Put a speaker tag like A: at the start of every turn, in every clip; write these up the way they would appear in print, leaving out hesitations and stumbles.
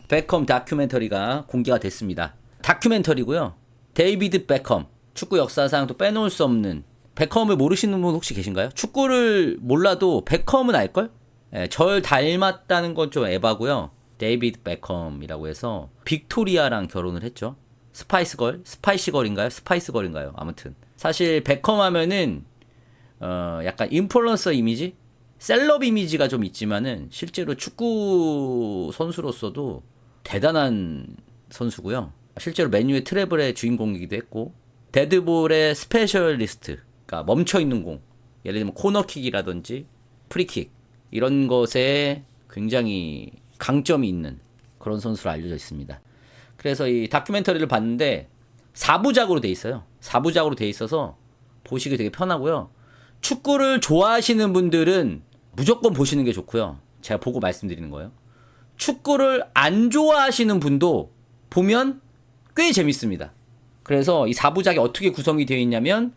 A: 베컴 다큐멘터리가 공개가 됐습니다. 다큐멘터리고요. 데이비드 베컴, 축구 역사상 또 빼놓을 수 없는. 베컴을 모르시는 분 혹시 계신가요? 축구를 몰라도 베컴은 알걸? 예, 절 닮았다는 건 좀 에바고요. 데이비드 베컴이라고 해서 빅토리아랑 결혼을 했죠. 스파이시걸인가요? 아무튼 사실 베컴 하면은 약간 인플루언서 이미지? 셀럽 이미지가 좀 있지만은 실제로 축구 선수로서도 대단한 선수고요. 실제로 맨유의 트래블의 주인공이기도 했고, 데드볼의 스페셜리스트, 그러니까 멈춰있는 공, 예를 들면 코너킥이라든지 프리킥 이런 것에 굉장히 강점이 있는 그런 선수로 알려져 있습니다. 그래서 이 다큐멘터리를 봤는데 4부작으로 돼 있어요. 4부작으로 돼 있어서 보시기 되게 편하고요. 축구를 좋아하시는 분들은 무조건 보시는 게 좋고요. 제가 보고 말씀드리는 거예요. 축구를 안 좋아하시는 분도 보면 꽤 재밌습니다. 그래서 이 4부작이 어떻게 구성이 되어 있냐면,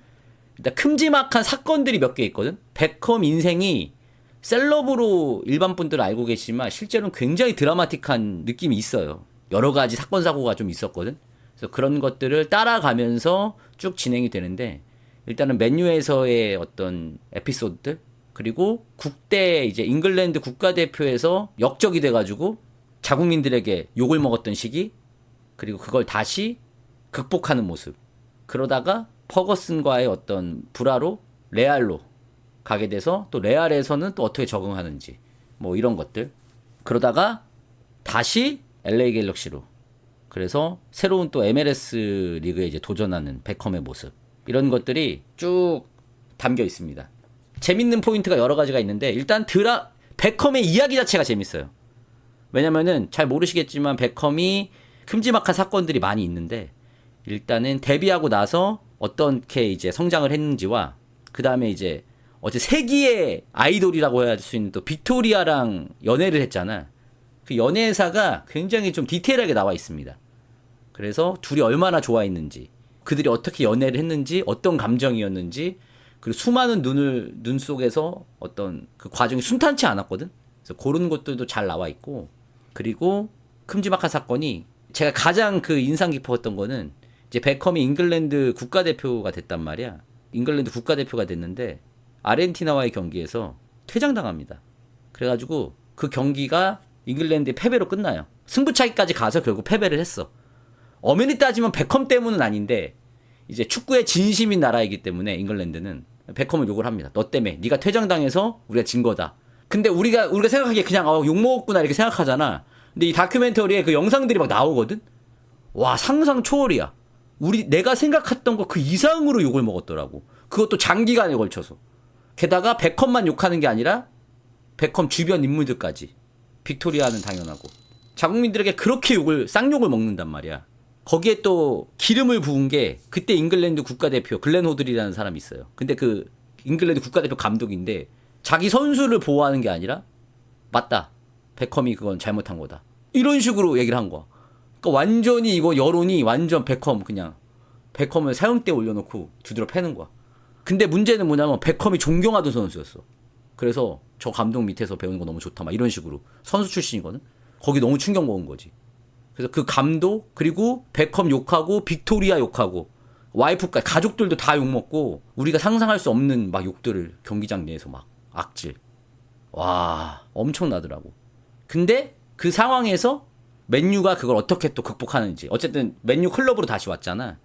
A: 일단 큼지막한 사건들이 몇 개 있거든. 베컴 인생이 셀럽으로 일반 분들은 알고 계시지만 실제로는 굉장히 드라마틱한 느낌이 있어요. 여러 가지 사건 사고가 좀 있었거든. 그래서 그런 것들을 따라가면서 쭉 진행이 되는데, 일단은 맨유에서의 어떤 에피소드들, 그리고 국대 이제 잉글랜드 국가대표에서 역적이 돼가지고 자국민들에게 욕을 먹었던 시기, 그리고 그걸 다시 극복하는 모습. 그러다가 퍼거슨과의 어떤 불화로 레알로 가게 돼서 또 레알에서는 또 어떻게 적응하는지, 뭐 이런 것들. 그러다가 다시 LA 갤럭시로. 그래서 새로운 또 MLS 리그에 이제 도전하는 베컴의 모습. 이런 것들이 쭉 담겨 있습니다. 재밌는 포인트가 여러 가지가 있는데, 일단 베컴의 이야기 자체가 재밌어요. 왜냐면은 잘 모르시겠지만 베컴이 큼지막한 사건들이 많이 있는데, 일단은 데뷔하고 나서 어떻게 이제 성장을 했는지와, 그 다음에 이제 어제 세기의 아이돌이라고 해야 할 수 있는 또 빅토리아랑 연애를 했잖아. 그 연애사가 굉장히 좀 디테일하게 나와 있습니다. 그래서 둘이 얼마나 좋아했는지, 그들이 어떻게 연애를 했는지, 어떤 감정이었는지, 그리고 수많은 눈 속에서 어떤 그 과정이 순탄치 않았거든? 그래서 그런 것들도 잘 나와 있고, 그리고 큼지막한 사건이 제가 가장 그 인상 깊었던 거는 이제 베컴이 잉글랜드 국가대표가 됐단 말이야. 잉글랜드 국가대표가 됐는데 아르헨티나와의 경기에서 퇴장당합니다. 그래가지고 그 경기가 잉글랜드의 패배로 끝나요. 승부차기까지 가서 결국 패배를 했어. 엄연히 따지면 베컴 때문은 아닌데, 이제 축구의 진심인 나라이기 때문에 잉글랜드는 베컴을 욕을 합니다. 너 때문에 네가 퇴장당해서 우리가 진 거다. 근데 우리가 생각하기에 그냥 욕먹었구나 이렇게 생각하잖아. 근데 이 다큐멘터리에 그 영상들이 막 나오거든. 와, 상상 초월이야. 내가 생각했던 거 그 이상으로 욕을 먹었더라고. 그것도 장기간에 걸쳐서. 게다가 베컴만 욕하는 게 아니라 베컴 주변 인물들까지. 빅토리아는 당연하고. 자국민들에게 그렇게 쌍욕을 먹는단 말이야. 거기에 또 기름을 부은 게, 그때 잉글랜드 국가대표 글렌 호들이라는 사람이 있어요. 근데 그 잉글랜드 국가대표 감독인데 자기 선수를 보호하는 게 아니라, 맞다, 베컴이 그건 잘못한 거다, 이런 식으로 얘기를 한 거야. 그러니까 완전히 이거 여론이 완전 베컴을 사형대에 올려놓고 두드려 패는 거야. 근데 문제는 뭐냐면 베컴이 존경하던 선수였어. 그래서 저 감독 밑에서 배우는 거 너무 좋다 막 이런 식으로. 선수 출신이거든. 거기 너무 충격 먹은 거지. 그래서 그 감독, 그리고 베컴 욕하고 빅토리아 욕하고 와이프까지, 가족들도 다 욕먹고, 우리가 상상할 수 없는 막 욕들을 경기장 내에서 막 악질. 와, 엄청나더라고. 근데 그 상황에서 맨유가 그걸 어떻게 또 극복하는지. 어쨌든 맨유 클럽으로 다시 왔잖아.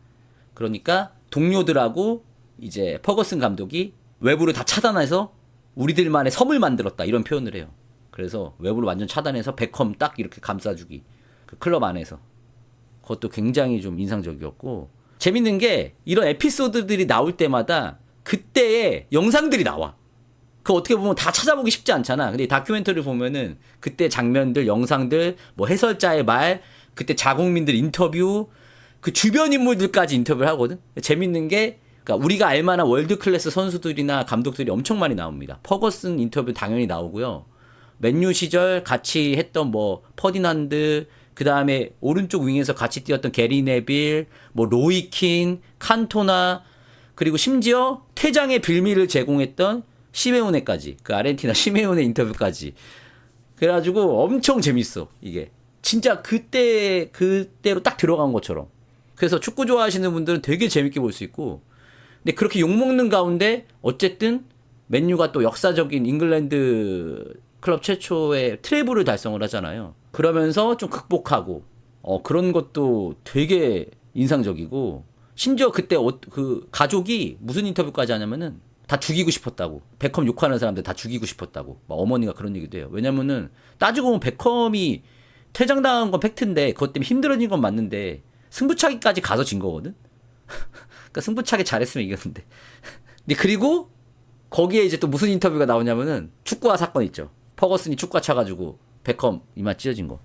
A: 그러니까 동료들하고 이제 퍼거슨 감독이 외부를 다 차단해서 우리들만의 섬을 만들었다 이런 표현을 해요. 그래서 외부를 완전 차단해서 베컴 딱 이렇게 감싸주기. 그 클럽 안에서. 그것도 굉장히 좀 인상적이었고, 재밌는 게 이런 에피소드들이 나올 때마다 그때의 영상들이 나와. 그 어떻게 보면 다 찾아보기 쉽지 않잖아. 근데 다큐멘터리 보면은 그때 장면들, 영상들, 뭐 해설자의 말, 그때 자국민들 인터뷰, 그 주변 인물들까지 인터뷰를 하거든. 재밌는 게, 그러니까 우리가 알만한 월드 클래스 선수들이나 감독들이 엄청 많이 나옵니다. 퍼거슨 인터뷰 당연히 나오고요. 맨유 시절 같이 했던 뭐 퍼디난드, 그 다음에 오른쪽 윙에서 같이 뛰었던 게리 네빌, 뭐 로이킨, 칸토나, 그리고 심지어 퇴장의 빌미를 제공했던 시메오네까지, 그 아르헨티나 시메오네 인터뷰까지. 그래가지고 엄청 재밌어 이게. 진짜 그때로 딱 들어간 것처럼. 그래서 축구 좋아하시는 분들은 되게 재밌게 볼 수 있고, 근데 그렇게 욕먹는 가운데 어쨌든 맨유가 또 역사적인 잉글랜드 클럽 최초의 트래블을 달성을 하잖아요. 그러면서 좀 극복하고 그런 것도 되게 인상적이고, 심지어 그때 그 가족이 무슨 인터뷰까지 하냐면은 다 죽이고 싶었다고. 베컴 욕하는 사람들 다 죽이고 싶었다고. 막 어머니가 그런 얘기도 해요. 왜냐면은 따지고 보면 베컴이 퇴장당한 건 팩트인데 그것 때문에 힘들어진 건 맞는데 승부차기까지 가서 진 거거든. 그러니까 승부차기 잘했으면 이겼는데. 근데 그리고 거기에 이제 또 무슨 인터뷰가 나오냐면은 축구화 사건 있죠. 퍼거슨이 축구화 차가지고 베컴 이마 찢어진 거.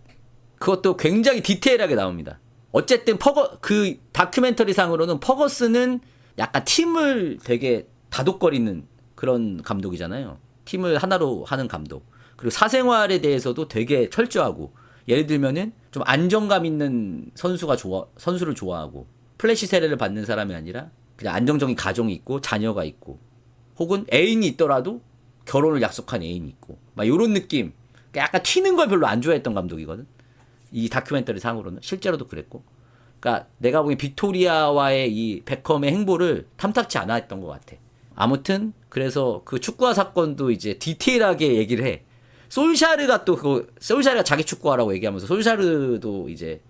A: 그것도 굉장히 디테일하게 나옵니다. 어쨌든 그 다큐멘터리 상으로는 퍼거슨은 약간 팀을 되게 다독거리는 그런 감독이잖아요. 팀을 하나로 하는 감독. 그리고 사생활에 대해서도 되게 철저하고, 예를 들면은 좀 안정감 있는 선수를 좋아하고, 플래시 세례를 받는 사람이 아니라 그냥 안정적인 가정이 있고 자녀가 있고, 혹은 애인이 있더라도 결혼을 약속한 애인이 있고, 막 이런 느낌. 약간 튀는 걸 별로 안 좋아했던 감독이거든. 이 다큐멘터리 상으로는 실제로도 그랬고. 그러니까 내가 보기엔 빅토리아와의 이 베컴의 행보를 탐탁치 않아 했던 것 같아. 아무튼 그래서 그 축구화 사건도 이제 디테일하게 얘기를 해. 솔샤르가 솔샤르가 자기 축구화라고 얘기하면서 솔샤르도 이제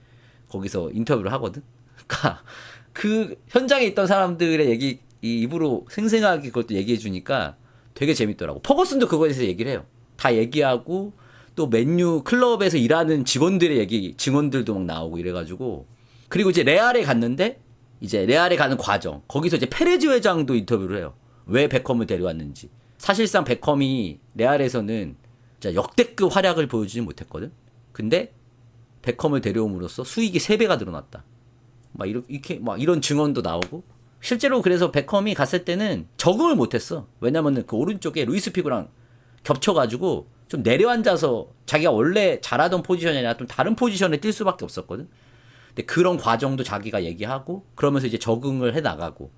A: 거기서 인터뷰를 하거든. 그러니까 그 현장에 있던 사람들의 얘기 입으로 생생하게 그것도 얘기해 주니까 되게 재밌더라고. 퍼거슨도 그거에 대해서 얘기를 해요. 다 얘기하고, 또 맨유 클럽에서 일하는 직원들의 증언들도 막 나오고 이래가지고. 그리고 이제 레알에 갔는데, 이제 레알에 가는 과정, 거기서 이제 페레즈 회장도 인터뷰를 해요. 왜 베컴을 데려왔는지. 사실상 베컴이 레알에서는 진짜 역대급 활약을 보여주지 못했거든. 근데 베컴을 데려옴으로써 수익이 3배가 늘어났다. 막 이렇게 막 이런 증언도 나오고. 실제로 그래서 베컴이 갔을 때는 적응을 못했어. 왜냐면은 그 오른쪽에 루이스 피고랑 겹쳐가지고 좀 내려앉아서 자기가 원래 잘하던 포지션이 아니라 좀 다른 포지션에 뛸 수밖에 없었거든. 근데 그런 과정도 자기가 얘기하고, 그러면서 이제 적응을 해 나가고.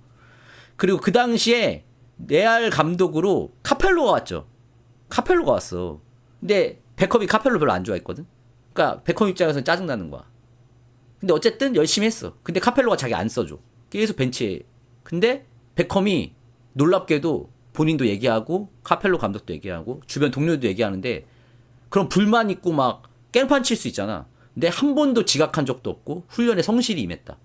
A: 그리고 그 당시에 레알 감독으로 카펠로가 왔죠. 카펠로가 왔어. 근데 베컴이 카펠로 별로 안 좋아했거든. 그러니까 베컴 입장에서는 짜증나는 거야. 근데 어쨌든 열심히 했어. 근데 카펠로가 자기 안 써줘. 계속 벤치에. 근데 베컴이 놀랍게도 본인도 얘기하고 카펠로 감독도 얘기하고 주변 동료도 얘기하는데, 그런 불만 있고 막 깽판 칠 수 있잖아. 근데 한 번도 지각한 적도 없고 훈련에 성실히 임했다.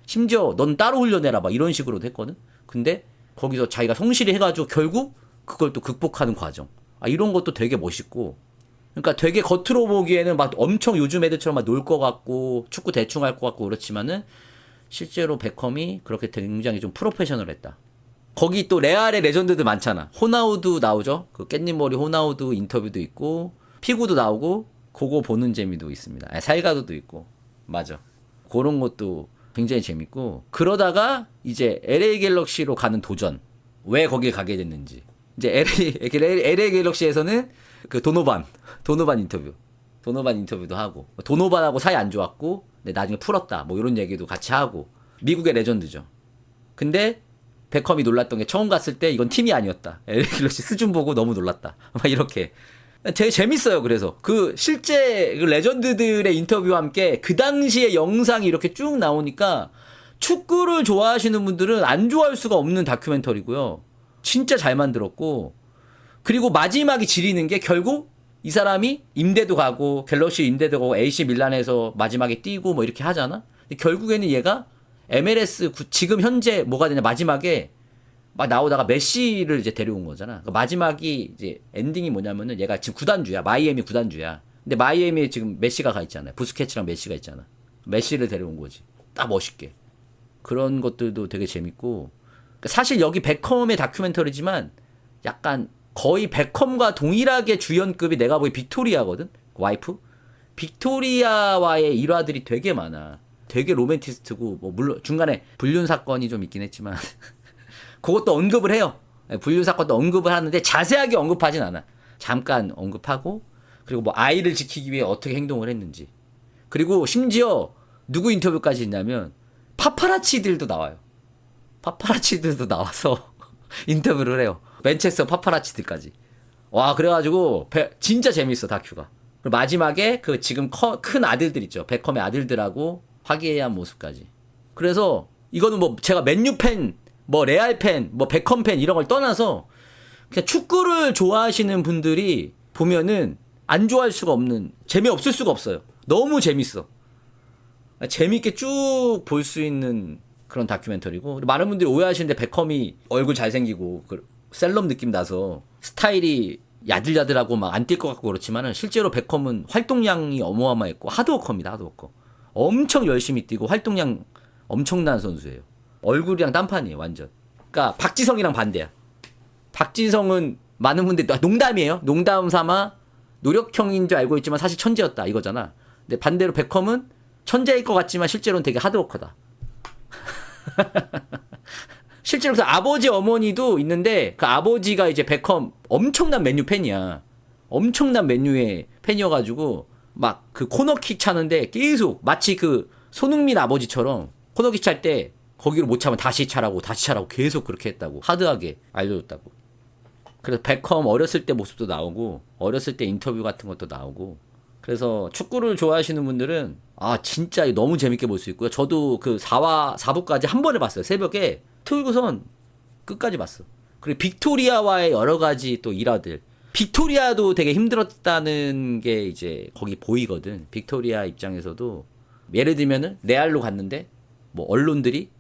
A: 심지어 넌 따로 훈련해라 막 이런 식으로도 했거든. 근데 거기서 자기가 성실히 해가지고 결국 그걸 또 극복하는 과정. 이런 것도 되게 멋있고. 그러니까 되게 겉으로 보기에는 막 엄청 요즘 애들처럼 막 놀 것 같고 축구 대충 할 것 같고 그렇지만은 실제로 베컴이 그렇게 굉장히 좀 프로페셔널했다. 거기 또 레알의 레전드들 많잖아. 호나우두 나오죠. 그 깻잎머리 호나우두 인터뷰도 있고, 피구도 나오고, 그거 보는 재미도 있습니다. 살가도도 있고. 맞아. 그런 것도 굉장히 재밌고. 그러다가 이제 LA 갤럭시로 가는 도전. 왜 거기에 가게 됐는지. 이제 LA 갤럭시에서는 그 도노반 인터뷰도 하고, 도노반하고 사이 안 좋았고, 근데 나중에 풀었다. 뭐 이런 얘기도 같이 하고. 미국의 레전드죠. 근데 베컴이 놀랐던 게 처음 갔을 때 이건 팀이 아니었다. LA 갤럭시 수준 보고 너무 놀랐다. 막 이렇게. 되게 재밌어요. 그래서 그 실제 그 레전드들의 인터뷰와 함께 그 당시의 영상이 이렇게 쭉 나오니까 축구를 좋아하시는 분들은 안 좋아할 수가 없는 다큐멘터리고요. 진짜 잘 만들었고, 그리고 마지막이 지리는 게 결국 이 사람이 임대도 가고 갤럭시 임대도 가고 AC 밀란에서 마지막에 뛰고 뭐 이렇게 하잖아. 근데 결국에는 얘가 MLS 지금 현재 뭐가 되냐, 마지막에 막 나오다가 메시를 이제 데려온 거잖아. 그러니까 마지막이 이제 엔딩이 뭐냐면은 얘가 지금 구단주야. 마이애미 구단주야. 근데 마이애미에 지금 메시가 가 있잖아요. 부스케츠랑 메시가 있잖아. 메시를 데려온 거지. 딱 멋있게. 그런 것들도 되게 재밌고. 그러니까 사실 여기 베컴의 다큐멘터리지만 약간 거의 베컴과 동일하게 주연급이 내가 보기 빅토리아거든. 와이프. 빅토리아와의 일화들이 되게 많아. 되게 로맨티스트고, 뭐 물론 중간에 불륜 사건이 좀 있긴 했지만 그것도 언급을 해요. 불륜 사건도 언급을 하는데 자세하게 언급하진 않아. 잠깐 언급하고, 그리고 뭐 아이를 지키기 위해 어떻게 행동을 했는지. 그리고 심지어 누구 인터뷰까지 있냐면 파파라치들도 나와요. 파파라치들도 나와서 인터뷰를 해요. 맨체스터 파파라치들까지. 와, 그래가지고 진짜 재밌어 다큐가. 그리고 마지막에 그 지금 큰 아들들 있죠. 베컴의 아들들하고 화기애애한 모습까지. 그래서 이거는 뭐 제가 맨유 팬, 뭐 레알 팬, 뭐 베컴 팬 이런 걸 떠나서 그냥 축구를 좋아하시는 분들이 보면은 안 좋아할 수가 없는, 재미없을 수가 없어요. 너무 재밌어. 재밌게 쭉 볼 수 있는 그런 다큐멘터리고, 많은 분들이 오해하시는데 베컴이 얼굴 잘생기고 셀럽 느낌 나서 스타일이 야들야들하고 막 안 뛸 것 같고 그렇지만은 실제로 베컴은 활동량이 어마어마했고 하드워커입니다. 하드워커. 엄청 열심히 뛰고 활동량 엄청난 선수예요. 얼굴이랑 딴판이에요. 완전. 그러니까 박지성이랑 반대야. 박지성은 많은 분들이 농담이에요. 농담 삼아 노력형인 줄 알고 있지만 사실 천재였다 이거잖아. 근데 반대로 베컴은 천재일 것 같지만 실제로는 되게 하드워커다. 실제로 그 아버지 어머니도 있는데 그 아버지가 이제 베컴 엄청난 맨유 팬이야. 엄청난 맨유의 팬이어가지고 막 그 코너킥 차는데 계속 마치 그 손흥민 아버지처럼 코너킥 찰 때 거기를 못 차면 다시 차라고 계속 그렇게 했다고. 하드하게 알려줬다고. 그래서 베컴 어렸을 때 모습도 나오고 어렸을 때 인터뷰 같은 것도 나오고. 그래서 축구를 좋아하시는 분들은 진짜 너무 재밌게 볼 수 있고요. 저도 그 4부까지 한 번에 봤어요. 새벽에 틀고선 끝까지 봤어. 그리고 빅토리아와의 여러 가지 또 일화들. 빅토리아도 되게 힘들었다는 게 이제 거기 보이거든. 빅토리아 입장에서도 예를 들면은 레알로 갔는데 뭐 언론들이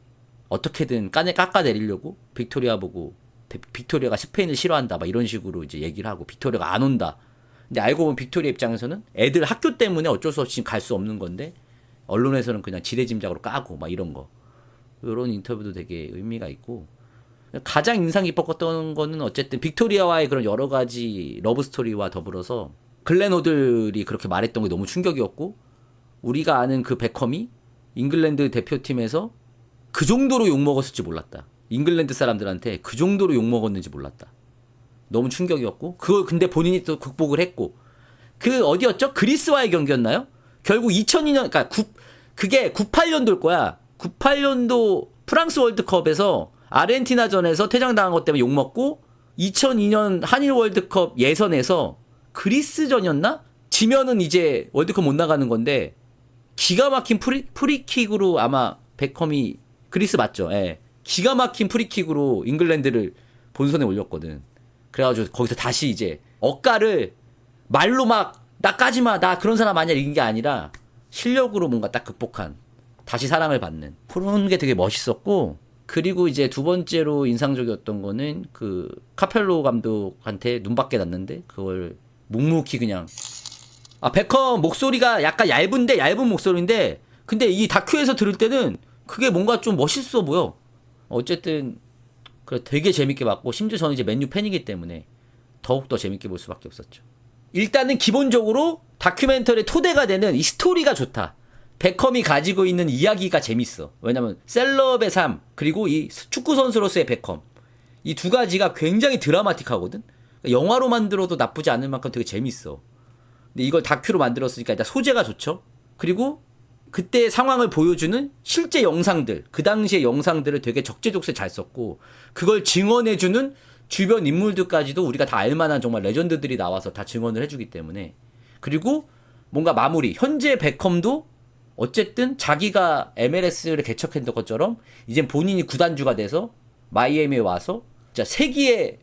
A: 어떻게든 깎아내리려고 빅토리아 보고 빅토리아가 스페인을 싫어한다 막 이런 식으로 이제 얘기를 하고 빅토리아가 안 온다. 근데 알고 보면 빅토리아 입장에서는 애들 학교 때문에 어쩔 수 없이 갈 수 없는 건데 언론에서는 그냥 지레짐작으로 까고 막 이런 거. 이런 인터뷰도 되게 의미가 있고, 가장 인상 깊었던 거는 어쨌든 빅토리아와의 그런 여러 가지 러브 스토리와 더불어서 글렌 호들이 그렇게 말했던 게 너무 충격이었고, 우리가 아는 그 베컴이 잉글랜드 대표팀에서 그 정도로 욕먹었을지 몰랐다. 잉글랜드 사람들한테 그 정도로 욕먹었는지 몰랐다. 너무 충격이었고, 그걸 근데 본인이 또 극복을 했고, 그 어디였죠? 그리스와의 경기였나요? 결국 2002년, 그러니까 그게 98년도일 거야. 98년도 프랑스 월드컵에서 아르헨티나전에서 퇴장당한 것 때문에 욕먹고 2002년 한일 월드컵 예선에서 그리스전이었나? 지면은 이제 월드컵 못 나가는 건데 기가 막힌 프리킥으로 아마 베컴이, 그리스 맞죠? 예. 기가 막힌 프리킥으로 잉글랜드를 본선에 올렸거든. 그래가지고 거기서 다시 이제 억가를 말로 막 나 까지마 나 그런 사람 아니야 이긴 게 아니라 실력으로 뭔가 딱 극복한, 다시 사랑을 받는 그런 게 되게 멋있었고, 그리고 이제 두 번째로 인상적이었던 거는 그 카펠로 감독한테 눈밖에 났는데 그걸 묵묵히 그냥, 베컴 목소리가 약간 얇은 목소리인데 근데 이 다큐에서 들을 때는 그게 뭔가 좀 멋있어 보여. 어쨌든 되게 재밌게 봤고, 심지어 저는 이제 맨유 팬이기 때문에 더욱더 재밌게 볼 수밖에 없었죠. 일단은 기본적으로 다큐멘터리의 토대가 되는 이 스토리가 좋다. 베컴이 가지고 있는 이야기가 재밌어. 왜냐면 셀럽의 삶, 그리고 이 축구 선수로서의 베컴, 이 두 가지가 굉장히 드라마틱하거든. 영화로 만들어도 나쁘지 않을 만큼 되게 재밌어. 근데 이걸 다큐로 만들었으니까 일단 소재가 좋죠. 그리고 그때의 상황을 보여주는 실제 영상들, 그 당시의 영상들을 되게 적재적소에 잘 썼고, 그걸 증언해주는 주변 인물들까지도 우리가 다 알만한 정말 레전드들이 나와서 다 증언을 해주기 때문에. 그리고 뭔가 마무리, 현재 베컴도 어쨌든 자기가 MLS를 개척했던 것처럼 이젠 본인이 구단주가 돼서 마이애미에 와서 진짜 세기의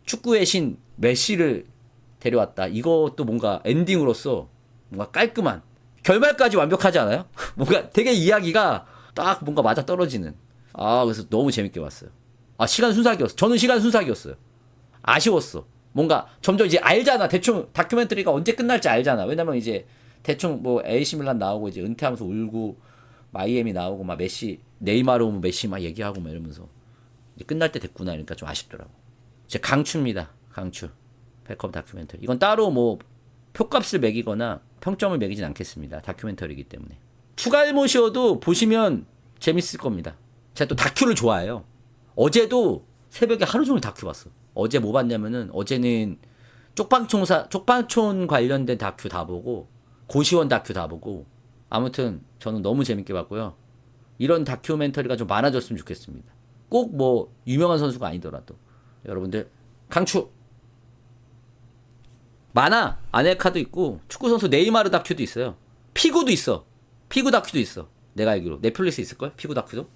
A: 축구의 신 메시를 데려왔다. 이것도 뭔가 엔딩으로서 뭔가 깔끔한, 결말까지 완벽하지 않아요? 뭔가 되게 이야기가 딱 뭔가 맞아 떨어지는. 그래서 너무 재밌게 봤어요. 시간 순삭이었어. 저는 시간 순삭이었어요. 아쉬웠어. 뭔가 점점 이제 알잖아. 대충 다큐멘터리가 언제 끝날지 알잖아. 왜냐면 이제 대충 뭐 AC 밀란 나오고 이제 은퇴하면서 울고 마이애미 나오고 막 메시, 네이마르 오면 메시 막 얘기하고 막 이러면서 이제 끝날 때 됐구나. 그러니까 좀 아쉽더라고. 이제 강추입니다. 강추. 베컴 다큐멘터리. 이건 따로 뭐 표값을 매기거나 평점을 매기진 않겠습니다. 다큐멘터리이기 때문에. 추가 일모시어도 보시면 재밌을 겁니다. 제가 또 다큐를 좋아해요. 어제도 새벽에 하루 종일 다큐 봤어. 어제 뭐 봤냐면은, 어제는 쪽방촌 관련된 다큐 다 보고, 고시원 다큐 다 보고, 아무튼 저는 너무 재밌게 봤고요. 이런 다큐멘터리가 좀 많아졌으면 좋겠습니다. 꼭 뭐 유명한 선수가 아니더라도 여러분들 강추. 많아. 아넬카도 있고 축구 선수 네이마르 다큐도 있어요. 피구도 있어. 피구 다큐도 있어. 내가 알기로 넷플릭스 있을걸? 피구 다큐도?